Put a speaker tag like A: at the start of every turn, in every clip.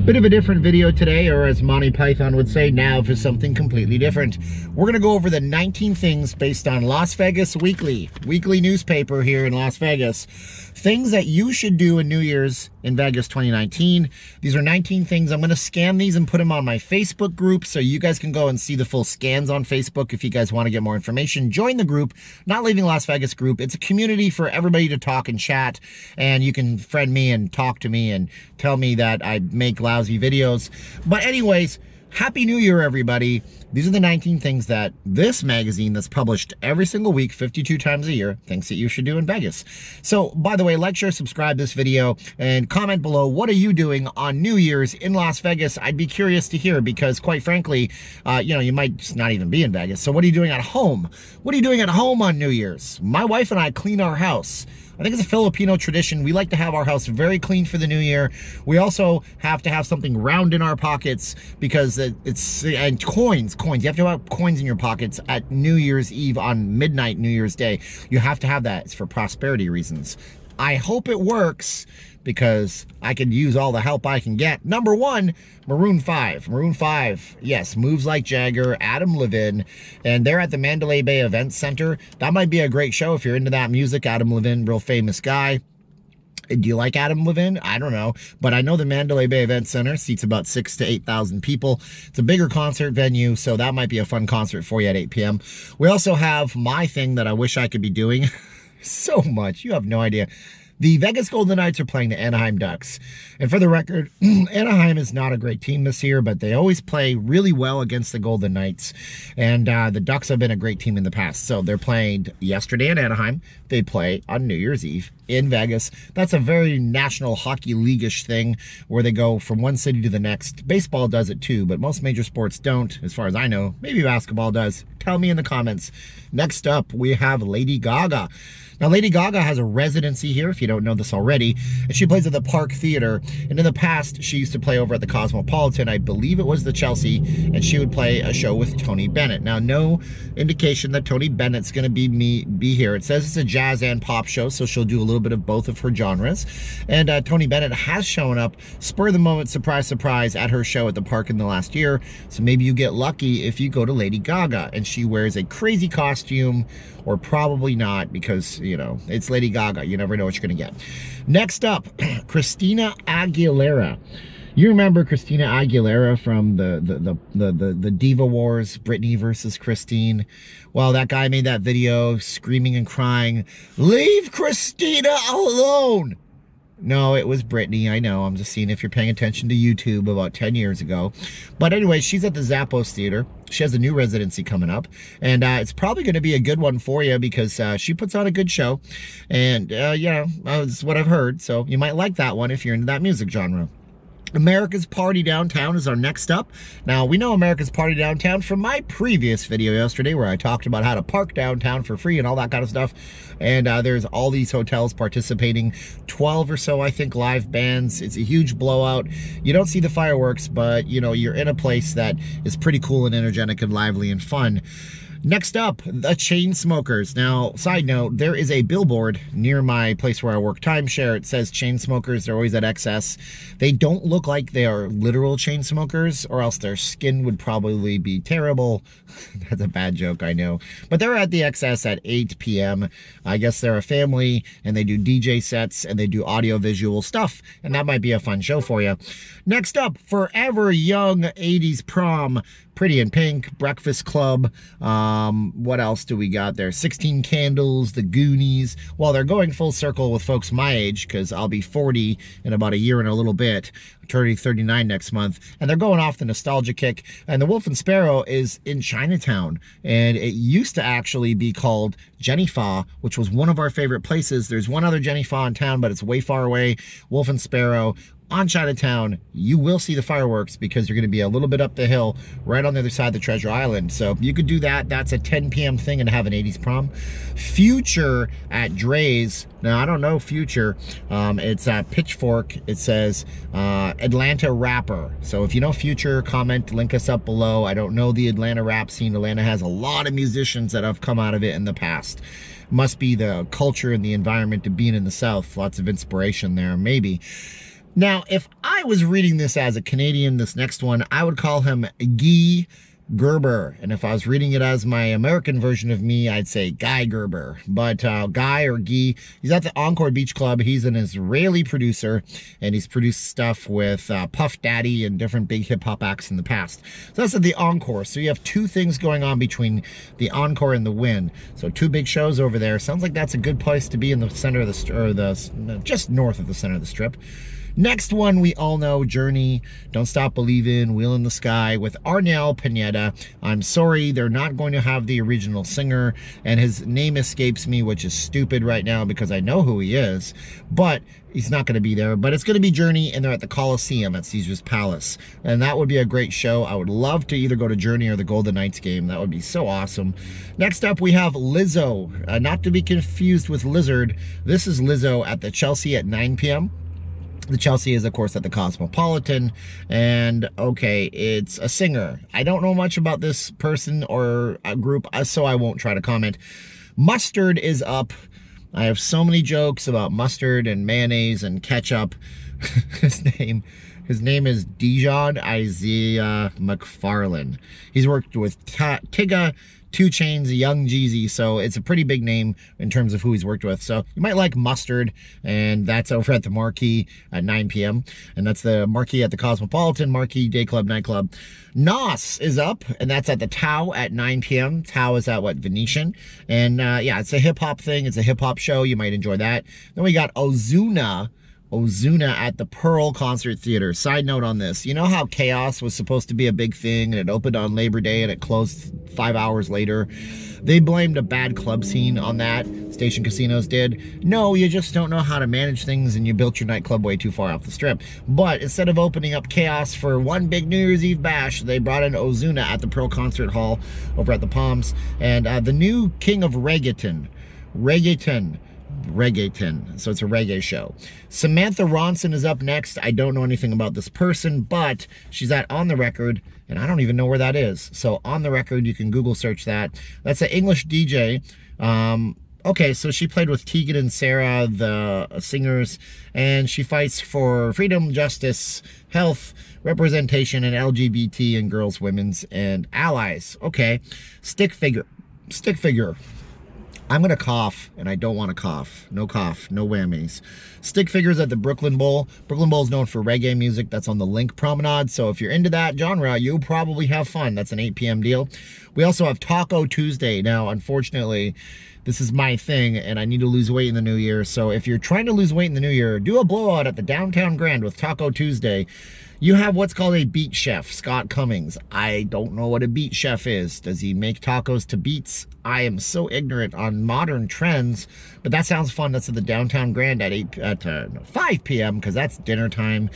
A: Bit of a different video today, or as Monty Python would say, now for something completely different. We're gonna go over the 19 things based on Las Vegas Weekly newspaper here in Las Vegas. Things that you should do in New Year's in Vegas 2019. These are 19 things. I'm gonna scan these and put them on my Facebook group so you guys can go and see the full scans on Facebook. If you guys wanna get more information, join the group, Not Leaving Las Vegas group. It's a community for everybody to talk and chat, and you can friend me and talk to me and tell me that I make lousy videos. But anyways, Happy New Year, everybody. These are the 19 things that this magazine that's published every single week, 52 times a year, thinks that you should do in Vegas. So, by the way, like, share, subscribe this video, and comment below, what are you doing on New Year's in Las Vegas? I'd be curious to hear, because quite frankly, you might just not even be in Vegas. So what are you doing at home? What are you doing at home on New Year's? My wife and I clean our house. I think it's a Filipino tradition. We like to have our house very clean for the new year. We also have to have something round in our pockets because and coins. You have to have coins in your pockets at New Year's Eve on midnight New Year's Day. You have to have that. It's for prosperity reasons. I hope it works because I could use all the help I can get. Number one, Maroon 5. Maroon 5, yes, Moves Like Jagger, Adam Levine, and they're at the Mandalay Bay Events Center. That might be a great show if you're into that music. Adam Levine, real famous guy. Do you like Adam Levine? I don't know, but I know the Mandalay Bay Event Center seats about 6,000 to 8,000 people. It's a bigger concert venue, so that might be a fun concert for you at 8 p.m. We also have my thing that I wish I could be doing so much. You have no idea. The Vegas Golden Knights are playing the Anaheim Ducks. And for the record, Anaheim is not a great team this year, but they always play really well against the Golden Knights. And the Ducks have been a great team in the past. So they're playing yesterday in Anaheim. They play on New Year's Eve in Vegas. That's a very National Hockey League-ish thing where they go from one city to the next. Baseball does it too, but most major sports don't, as far as I know. Maybe basketball does. Tell me in the comments. Next up, we have Lady Gaga. Now, Lady Gaga has a residency here, if you don't know this already, and she plays at the Park Theater. And in the past, she used to play over at the Cosmopolitan. I believe it was the Chelsea, and she would play a show with Tony Bennett. Now, no indication that Tony Bennett's going to be here. It says it's a jazz and pop show, so she'll do a little bit of both of her genres. And Tony Bennett has shown up, spur of the moment, surprise, surprise, at her show at the park in the last year. So maybe you get lucky if you go to Lady Gaga and she wears a crazy costume, or probably not, because, you know, it's Lady Gaga. You never know what you're gonna get. Next up, Christina Aguilera. You remember Christina Aguilera from the Diva Wars, Britney versus Christine? Well, that guy made that video screaming and crying, "Leave Christina alone!" No, it was Britney. I know. I'm just seeing if you're paying attention to YouTube about 10 years ago. But anyway, she's at the Zappos Theater. She has a new residency coming up. And it's probably going to be a good one for you because she puts on a good show. And, that's what I've heard. So you might like that one if you're into that music genre. America's Party Downtown is our next up. Now, we know America's Party Downtown from my previous video yesterday where I talked about how to park downtown for free and all that kind of stuff. And there's all these hotels participating, 12 or so, I think, live bands. It's a huge blowout. You don't see the fireworks, but, you know, you're in a place that is pretty cool and energetic and lively and fun. Next up, the Chainsmokers. Now, side note, there is a billboard near my place where I work, Timeshare. It says Chainsmokers. They're always at XS. They don't look like they are literal chain smokers, or else their skin would probably be terrible. That's a bad joke, I know. But they're at the XS at 8 p.m. I guess they're a family, and they do DJ sets, and they do audio-visual stuff, and that might be a fun show for you. Next up, Forever Young 80s Prom. Pretty in Pink, Breakfast Club, what else do we got there? 16 Candles, The Goonies. Well, they're going full circle with folks my age, because I'll be 40 in about a year and a little bit, turning 39 next month, and they're going off the nostalgia kick. And the Wolf and Sparrow is in Chinatown, and it used to actually be called Jenny Fa, which was one of our favorite places. There's one other Jenny Fa in town, but it's way far away. Wolf and Sparrow on Chinatown. You will see the fireworks because you're going to be a little bit up the hill right on the other side of the Treasure Island. So you could do that. That's a 10 p.m. thing and have an 80s prom. Future at Dre's. Now, I don't know Future. It's at Pitchfork. It says Atlanta rapper. So if you know Future, comment, link us up below. I don't know the Atlanta rap scene. Atlanta has a lot of musicians that have come out of it in the past. Must be the culture and the environment of being in the South. Lots of inspiration there, maybe. Now, if I was reading this as a Canadian, this next one, I would call him Guy Gerber. And if I was reading it as my American version of me, I'd say Guy Gerber. But Guy or Guy, he's at the Encore Beach Club. He's an Israeli producer, and he's produced stuff with Puff Daddy and different big hip-hop acts in the past. So that's at the Encore. So you have two things going on between the Encore and the Wynn. So two big shows over there. Sounds like that's a good place to be in the center of the just north of the center of the Strip. Next one, we all know, Journey, Don't Stop Believin', Wheel in the Sky with Arnel Pineda. I'm sorry, they're not going to have the original singer, and his name escapes me, which is stupid right now because I know who he is, but he's not going to be there. But it's going to be Journey, and they're at the Coliseum at Caesar's Palace, and that would be a great show. I would love to either go to Journey or the Golden Knights game. That would be so awesome. Next up, we have Lizzo, not to be confused with Lizard. This is Lizzo at the Chelsea at 9 p.m. The Chelsea is, of course, at the Cosmopolitan, and okay, it's a singer. I don't know much about this person or a group, so I won't try to comment. Mustard is up. I have so many jokes about mustard and mayonnaise and ketchup. His name is Dijon Isaiah McFarlane. He's worked with Tyga, 2 Chainz, Young Jeezy, so it's a pretty big name in terms of who he's worked with. So you might like Mustard, and that's over at the Marquee at 9 p.m. And that's the Marquee at the Cosmopolitan, Marquee Day Club, Nightclub. Nos is up, and that's at the Tao at 9 p.m. Tao is at, Venetian? And yeah, it's a hip-hop thing. It's a hip-hop show. You might enjoy that. Then we got Ozuna at the Pearl Concert Theater. Side note on this, you know how Chaos was supposed to be a big thing, and it opened on Labor Day and it closed 5 hours later? They blamed a bad club scene on that. Station Casinos did. No, you just don't know how to manage things, and you built your nightclub way too far off the Strip. But instead of opening up Chaos for one big New Year's Eve bash, they brought in Ozuna at the Pearl Concert Hall over at the Palms, and the new king of reggaeton, so it's a reggae show. Samantha Ronson is up next. I don't know anything about this person, but she's at On the Record, and I don't even know where that is. So On the Record, you can Google search that. That's an English DJ. Okay, so she played with Tegan and Sarah, the singers, and she fights for freedom, justice, health, representation, and LGBT and girls, women's, and allies. Okay, stick figure. I'm going to cough, and I don't want to cough. No whammies. Stick figures at the Brooklyn Bowl. Brooklyn Bowl is known for reggae music. That's on the Link Promenade. So if you're into that genre, you'll probably have fun. That's an 8 p.m. deal. We also have Taco Tuesday. Now, unfortunately, this is my thing, and I need to lose weight in the new year. So if you're trying to lose weight in the new year, do a blowout at the Downtown Grand with Taco Tuesday. You have what's called a beat chef, Scott Cummings. I don't know what a beat chef is. Does he make tacos to beats? I am so ignorant on modern trends, but that sounds fun. That's at the Downtown Grand at 5 p.m. because that's dinner time.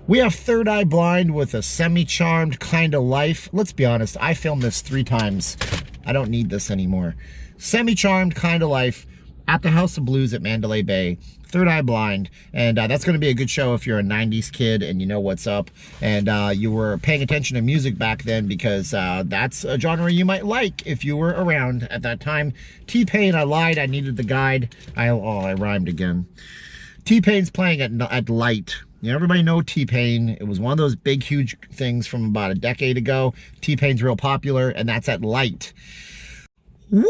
A: We have Third Eye Blind with a Semi-Charmed Kind of Life. Let's be honest, I filmed this 3 times. I don't need this anymore. Semi-Charmed Kind of Life at the House of Blues at Mandalay Bay. Third Eye Blind, and that's going to be a good show if you're a 90s kid and you know what's up, and you were paying attention to music back then, because that's a genre you might like if you were around at that time. T-Pain, I lied, I needed the guide. I rhymed again. T-Pain's playing at Light. You know, everybody know T-Pain. It was one of those big, huge things from about a decade ago. T-Pain's real popular, and that's at Light. Woo!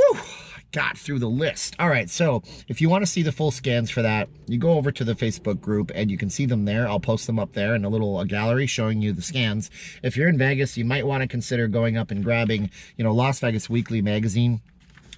A: Got through the list. All right, so if you want to see the full scans for that, you go over to the Facebook group and you can see them there. I'll post them up there in a little gallery showing you the scans. If you're in Vegas, you might want to consider going up and grabbing, Las Vegas Weekly magazine.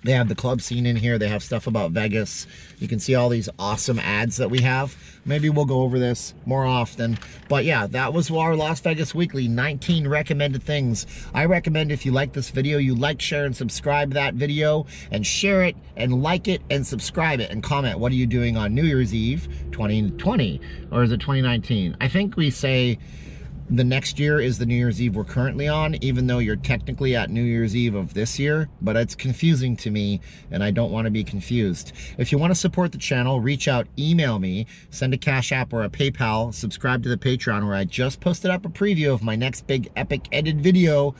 A: They have the club scene in here. They have stuff about Vegas. You can see all these awesome ads that we have. Maybe we'll go over this more often. But yeah, that was our Las Vegas Weekly, 19 recommended things. I recommend if you like this video, you like, share, and subscribe that video, and share it, and like it, and subscribe it, and comment, what are you doing on New Year's Eve 2020? Or is it 2019? I think we say the next year is the New Year's Eve we're currently on, even though you're technically at New Year's Eve of this year, but it's confusing to me, and I don't want to be confused. If you want to support the channel, reach out, email me, send a Cash App or a PayPal, subscribe to the Patreon, where I just posted up a preview of my next big epic edit video,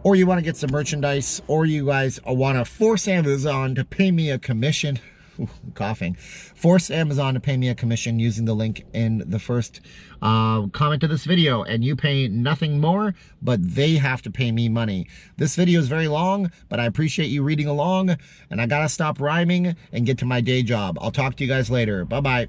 A: or you want to get some merchandise, or you guys want to force Amazon to pay me a commission. coughing. Force Amazon to pay me a commission using the link in the first comment to this video, and you pay nothing more, but they have to pay me money. This video is very long, but I appreciate you reading along, and I gotta stop rhyming and get to my day job. I'll talk to you guys later. Bye-bye.